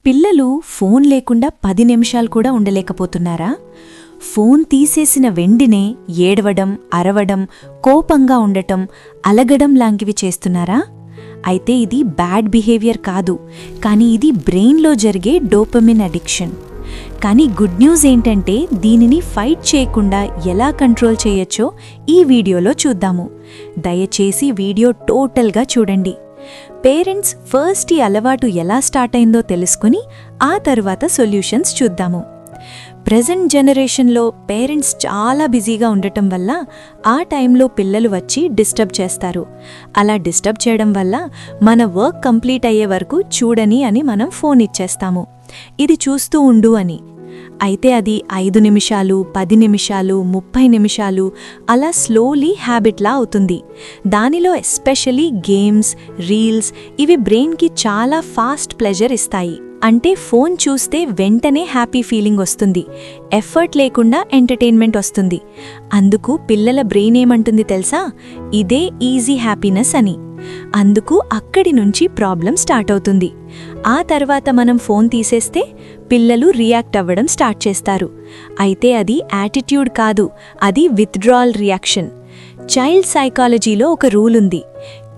పిల్లలు ఫోన్ లేకుండా 10 నిమిషాలు కూడా ఉండలేకపోతున్నారా? ఫోన్ తీసేసిన వెండినే ఏడవడం, అరవడం, కోపంగా ఉండటం, అలగడం లాంటివి చేస్తున్నారా? అయితే ఇది బ్యాడ్ బిహేవియర్ కాదు, కానీ ఇది బ్రెయిన్లో జరిగే డోపమిన్ అడిక్షన్. కానీ గుడ్ న్యూస్ ఏంటంటే దీనిని ఫైట్ చేయకుండా ఎలా కంట్రోల్ చేయొచ్చో ఈ వీడియోలో చూద్దాము. దయచేసి వీడియో టోటల్గా చూడండి. పేరెంట్స్ ఫస్ట్ ఈ అలవాటు ఎలా స్టార్ట్ అయిందో తెలుసుకుని ఆ తర్వాత సొల్యూషన్స్ చూద్దాము. ప్రెజెంట్ జనరేషన్లో పేరెంట్స్ చాలా బిజీగా ఉండటం వల్ల ఆ టైంలో పిల్లలు వచ్చి డిస్టర్బ్ చేస్తారు. అలా డిస్టర్బ్ చేయడం వల్ల మన వర్క్ కంప్లీట్ అయ్యే వరకు చూడని అని మనం ఫోన్ ఇచ్చేస్తాము, ఇది చూస్తూ ఉండు అని. అయితే అది 5 నిమిషాలు, 10 నిమిషాలు, 30 నిమిషాలు అలా స్లోలీ హ్యాబిట్లా అవుతుంది. దానిలో ఎస్పెషలీ గేమ్స్, రీల్స్ ఇవి బ్రెయిన్కి చాలా ఫాస్ట్ ప్లెజర్ ఇస్తాయి. అంటే ఫోన్ చూస్తే వెంటనే హ్యాపీ ఫీలింగ్ వస్తుంది, ఎఫర్ట్ లేకుండా ఎంటర్టైన్మెంట్ వస్తుంది. అందుకు పిల్లల బ్రెయిన్ ఏమంటుంది తెలుసా? ఇదే ఈజీ హ్యాపీనెస్ అని. అందుకు అక్కడి నుంచి ప్రాబ్లం స్టార్ట్ అవుతుంది. ఆ తర్వాత మనం ఫోన్ తీసేస్తే పిల్లలు రియాక్ట్ అవ్వడం స్టార్ట్ చేస్తారు. అయితే అది యాటిట్యూడ్ కాదు, అది విత్డ్రాయల్ రియాక్షన్. చైల్డ్ సైకాలజీలో ఒక రూల్ ఉంది,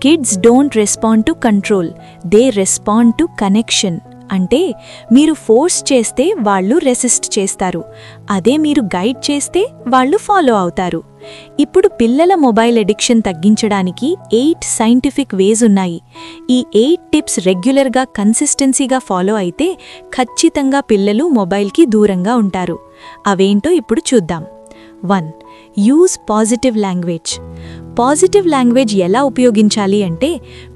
kids don't respond to control, they respond to connection. అంటే మీరు ఫోర్స్ చేస్తే వాళ్ళు రెసిస్ట్ చేస్తారు, అదే మీరు గైడ్ చేస్తే వాళ్ళు ఫాలో అవుతారు. ఇప్పుడు పిల్లల మొబైల్ అడిక్షన్ తగ్గించడానికి 8 సైంటిఫిక్ వేస్ ఉన్నాయి. ఈ 8 టిప్స్ రెగ్యులర్గా కన్సిస్టెన్సీగా ఫాలో అయితే ఖచ్చితంగా పిల్లలు మొబైల్కి దూరంగా ఉంటారు. అవేంటో ఇప్పుడు చూద్దాం. 1. Use positive language. Positive language ఎలా ఉపయోగించాలి అంటే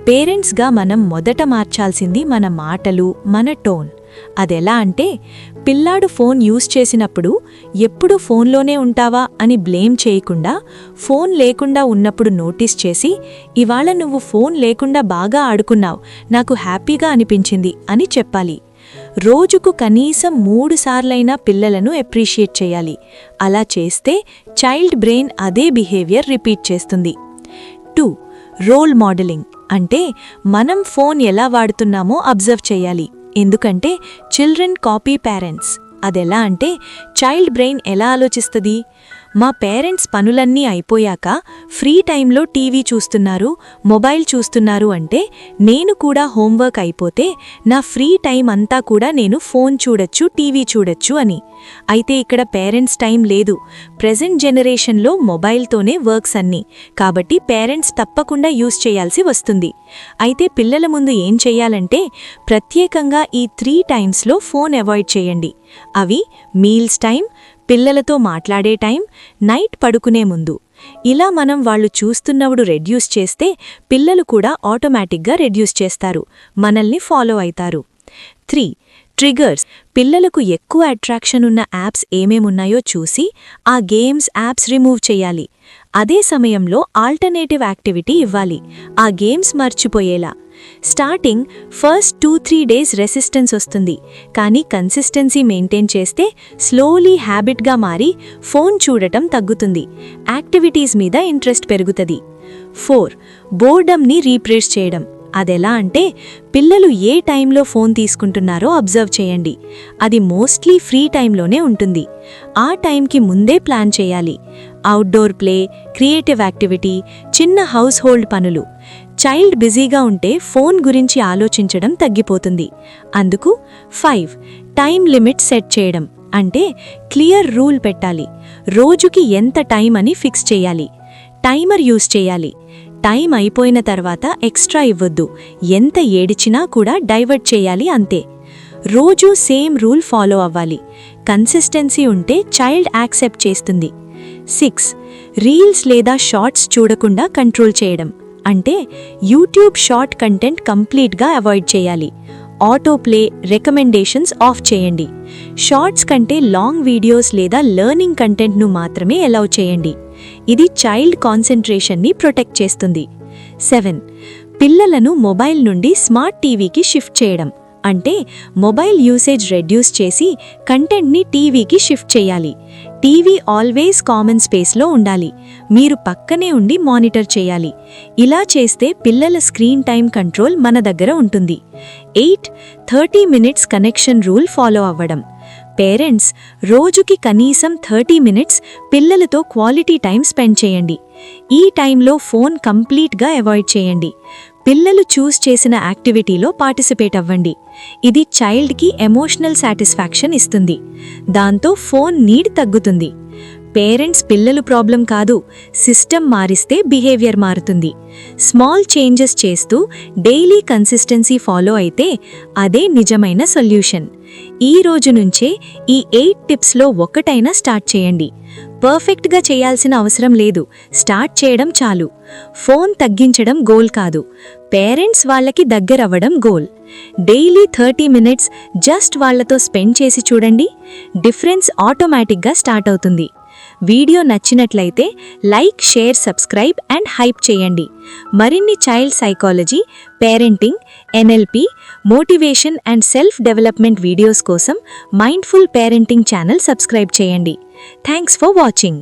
పేరెంట్స్గా మనం మొదట మార్చాల్సింది మన మాటలు, మన టోన్. అదెలా అంటే పిల్లాడు ఫోన్ యూజ్ చేసినప్పుడు ఎప్పుడు ఫోన్లోనే ఉంటావా అని బ్లేమ్ చేయకుండా ఫోన్ లేకుండా ఉన్నప్పుడు నోటీస్ చేసి, ఇవాళ నువ్వు ఫోన్ లేకుండా బాగా ఆడుకున్నావు, నాకు హ్యాపీగా అనిపించింది అని చెప్పాలి. రోజుకు కనీసం 3 సార్లైనా పిల్లలను అప్రిషియేట్ చేయాలి. అలా చేస్తే చైల్డ్ బ్రెయిన్ అదే బిహేవియర్ రిపీట్ చేస్తుంది. 2. Role modelling. అంటే మనం ఫోన్ ఎలా వాడుతున్నామో అబ్జర్వ్ చేయాలి. ఎందుకంటే చిల్డ్రన్ కాపీ పేరెంట్స్. అదెలా అంటే చైల్డ్ బ్రెయిన్ ఎలా ఆలోచిస్తుంది? మా పేరెంట్స్ పనులన్నీ అయిపోయాక ఫ్రీ టైంలో టీవీ చూస్తున్నారు, మొబైల్ చూస్తున్నారు అంటే నేను కూడా హోంవర్క్ అయిపోతే నా ఫ్రీ టైం అంతా కూడా నేను ఫోన్ చూడొచ్చు, టీవీ చూడొచ్చు అని. అయితే ఇక్కడ పేరెంట్స్ టైం లేదు, ప్రెజెంట్ జనరేషన్లో మొబైల్తోనే వర్క్స్ అన్నీ. కాబట్టి పేరెంట్స్ తప్పకుండా యూజ్ చేయాల్సి వస్తుంది. అయితే పిల్లల ముందు ఏం చెయ్యాలంటే ప్రత్యేకంగా ఈ 3 టైమ్స్లో ఫోన్ అవాయిడ్ చేయండి. అవి మీల్స్ టైం, పిల్లలతో మాట్లాడే టైం, నైట్ పడుకునే ముందు. ఇలా మనం వాళ్ళు చూస్తున్నప్పుడు రెడ్యూస్ చేస్తే పిల్లలు కూడా ఆటోమేటిక్గా రెడ్యూస్ చేస్తారు, మనల్ని ఫాలో అవుతారు. 3. ట్రిగర్స్. పిల్లలకు ఎక్కువ అట్రాక్షన్ ఉన్న యాప్స్ ఏమేమున్నాయో చూసి ఆ గేమ్స్, యాప్స్ రిమూవ్ చేయాలి. అదే సమయంలో ఆల్టర్నేటివ్ యాక్టివిటీ ఇవ్వాలి, ఆ గేమ్స్ మర్చిపోయేలా. స్టార్టింగ్ ఫస్ట్ 2-3 డేస్ రెసిస్టెన్స్ వస్తుంది, కానీ కన్సిస్టెన్సీ మెయింటైన్ చేస్తే స్లోలీ హ్యాబిట్గా మారి ఫోన్ చూడటం తగ్గుతుంది, యాక్టివిటీస్ మీద ఇంట్రెస్ట్ పెరుగుతుంది. 4. బోర్డమ్ని రీప్లేస్ చేయడం. అదెలా అంటే పిల్లలు ఏ టైంలో ఫోన్ తీసుకుంటున్నారో అబ్జర్వ్ చేయండి. అది మోస్ట్లీ ఫ్రీ టైంలోనే ఉంటుంది. ఆ టైంకి ముందే ప్లాన్ చేయాలి. అవుట్డోర్ ప్లే, క్రియేటివ్ యాక్టివిటీ, చిన్న హౌస్ హోల్డ్ పనులు. చైల్డ్ బిజీగా ఉంటే ఫోన్ గురించి ఆలోచించడం తగ్గిపోతుంది. అందుకు 5. టైం లిమిట్ సెట్ చేయడం. అంటే క్లియర్ రూల్ పెట్టాలి, రోజుకి ఎంత టైం అని ఫిక్స్ చేయాలి. టైమర్ యూజ్ చేయాలి. టైం అయిపోయిన తర్వాత ఎక్స్ట్రా ఇవ్వొద్దు, ఎంత ఏడిచినా కూడా డైవర్ట్ చేయాలి అంతే. రోజూ సేమ్ రూల్ ఫాలో అవ్వాలి. కన్సిస్టెన్సీ ఉంటే చైల్డ్ యాక్సెప్ట్ చేస్తుంది. 6. రీల్స్ లేదా షార్ట్స్ చూడకుండా కంట్రోల్ చేయడం. అంటే యూట్యూబ్ షార్ట్ కంటెంట్ కంప్లీట్గా అవాయిడ్ చేయాలి. ఆటో ప్లే, రికమెండేషన్స్ ఆఫ్ చేయండి. షార్ట్స్ కంటే లాంగ్ వీడియోస్ లేదా లెర్నింగ్ కంటెంట్ను మాత్రమే అలౌ చేయండి. ఇది చైల్డ్ కాన్సంట్రేషన్ని ప్రొటెక్ట్ చేస్తుంది. 7. పిల్లలను మొబైల్ నుండి స్మార్ట్ టీవీకి షిఫ్ట్ చేయడం. అంటే మొబైల్ యూసేజ్ రెడ్యూస్ చేసి కంటెంట్ని టీవీకి షిఫ్ట్ చేయాలి. టీవీ ఆల్వేస్ కామన్ స్పేస్లో ఉండాలి. మీరు పక్కనే ఉండి మానిటర్ చేయాలి. ఇలా చేస్తే పిల్లల స్క్రీన్ టైం కంట్రోల్ మన దగ్గర ఉంటుంది. 8 30 మినిట్స్ కనెక్షన్ రూల్ ఫాలో అవ్వడం. పేరెంట్స్ రోజుకి కనీసం 30 మినిట్స్ పిల్లలతో క్వాలిటీ టైం స్పెండ్ చేయండి. ఈ టైంలో ఫోన్ కంప్లీట్గా అవాయిడ్ చేయండి. పిల్లలు చూస్ చేసిన యాక్టివిటీలో పార్టిసిపేట్ అవ్వండి. ఇది చైల్డ్కి ఎమోషనల్ సాటిస్ఫాక్షన్ ఇస్తుంది. దాంతో ఫోన్ నీడ్ తగ్గుతుంది. పేరెంట్స్ పిల్లలు ప్రాబ్లం కాదు, సిస్టమ్ మారిస్తే బిహేవియర్ మారుతుంది. స్మాల్ చేంజెస్ చేస్తూ డైలీ కన్సిస్టెన్సీ ఫాలో అయితే అదే నిజమైన సొల్యూషన్. ఈ రోజు నుంచే ఈ 8 టిప్స్లో ఒకటైనా స్టార్ట్ చేయండి. పర్ఫెక్ట్గా చేయాల్సిన అవసరం లేదు, స్టార్ట్ చేయడం చాలు. ఫోన్ తగ్గించడం గోల్ కాదు, పేరెంట్స్ వాళ్ళకి దగ్గరవ్వడం గోల్. డైలీ 30 మినిట్స్ జస్ట్ వాళ్లతో స్పెండ్ చేసి చూడండి, డిఫరెన్స్ ఆటోమేటిక్గా స్టార్ట్ అవుతుంది. వీడియో నచ్చినట్లయితే like, share, subscribe and hype చేయండి. మరిన్ని child psychology, parenting, NLP, motivation and self development videos కోసం మైండ్ఫుల్ పేరెంటింగ్ ఛానల్ సబ్స్క్రైబ్ చేయండి. Thanks for watching.